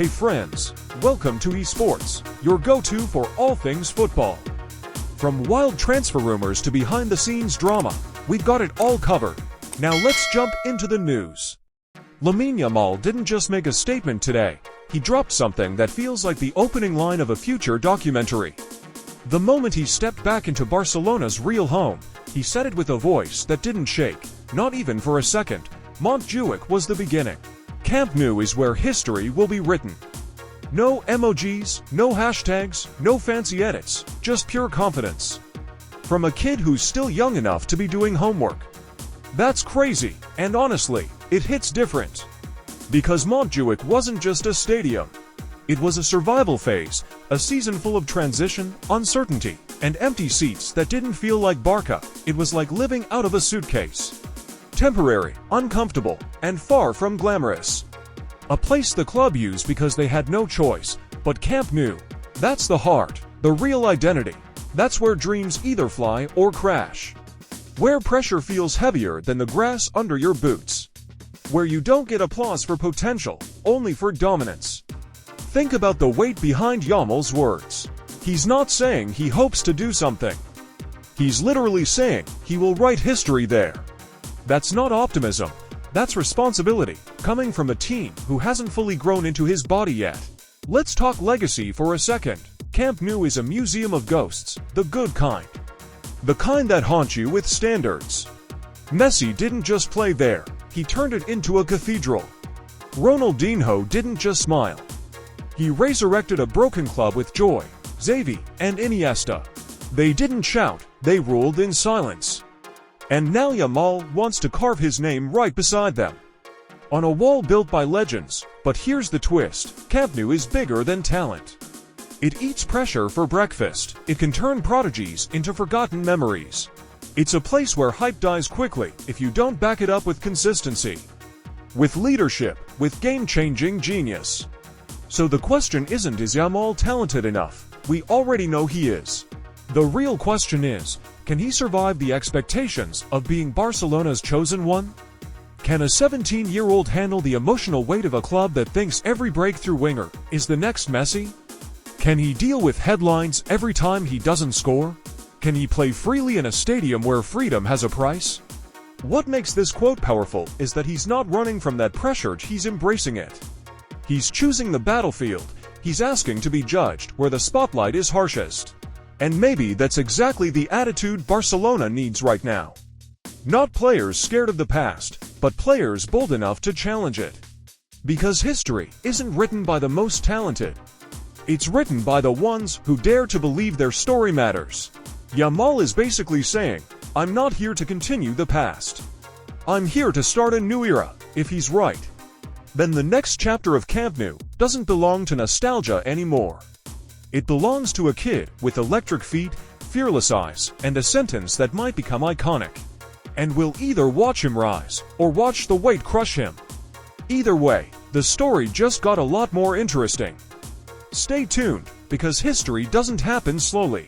Hey friends, welcome to eSports, your go-to for all things football. From wild transfer rumors to behind-the-scenes drama, we've got it all covered. Now let's jump into the news. Lamine Yamal didn't just make a statement today, he dropped something that feels like the opening line of a future documentary. The moment he stepped back into Barcelona's real home, he said it with a voice that didn't shake, not even for a second. Montjuïc was the beginning. Camp Nou is where history will be written. No emojis, no hashtags, no fancy edits, just pure confidence. From a kid who's still young enough to be doing homework. That's crazy, and honestly, it hits different. Because Montjuïc wasn't just a stadium. It was a survival phase, a season full of transition, uncertainty, and empty seats that didn't feel like Barça. It was like living out of a suitcase. Temporary, uncomfortable, and far from glamorous. A place the club used because they had no choice, but Camp Nou, that's the heart, the real identity. That's where dreams either fly or crash. Where pressure feels heavier than the grass under your boots. Where you don't get applause for potential, only for dominance. Think about the weight behind Yamal's words. He's not saying he hopes to do something. He's literally saying he will write history there. That's not optimism, that's responsibility, coming from a team who hasn't fully grown into his body yet. Let's talk legacy for a second. Camp Nou is a museum of ghosts, the good kind. The kind that haunt you with standards. Messi didn't just play there, he turned it into a cathedral. Ronaldinho didn't just smile. He resurrected a broken club with joy. Xavi and Iniesta. They didn't shout, they ruled in silence. And now Yamal wants to carve his name right beside them. On a wall built by legends, but here's the twist, Camp Nou is bigger than talent. It eats pressure for breakfast, it can turn prodigies into forgotten memories. It's a place where hype dies quickly if you don't back it up with consistency. With leadership, with game-changing genius. So the question isn't, is Yamal talented enough? We already know he is. The real question is, can he survive the expectations of being Barcelona's chosen one? Can a 17-year-old handle the emotional weight of a club that thinks every breakthrough winger is the next Messi? Can he deal with headlines every time he doesn't score? Can he play freely in a stadium where freedom has a price? What makes this quote powerful is that he's not running from that pressure, he's embracing it. He's choosing the battlefield, he's asking to be judged where the spotlight is harshest. And maybe that's exactly the attitude Barcelona needs right now. Not players scared of the past, but players bold enough to challenge it. Because history isn't written by the most talented. It's written by the ones who dare to believe their story matters. Yamal is basically saying, I'm not here to continue the past. I'm here to start a new era. If he's right, then the next chapter of Camp Nou doesn't belong to nostalgia anymore. It belongs to a kid with electric feet, fearless eyes, and a sentence that might become iconic. And we'll either watch him rise, or watch the weight crush him. Either way, the story just got a lot more interesting. Stay tuned, because history doesn't happen slowly.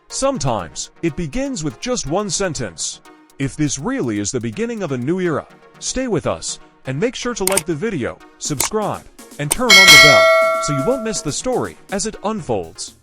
Sometimes, it begins with just one sentence. If this really is the beginning of a new era, stay with us, and make sure to like the video, subscribe, and turn on the bell, so you won't miss the story as it unfolds.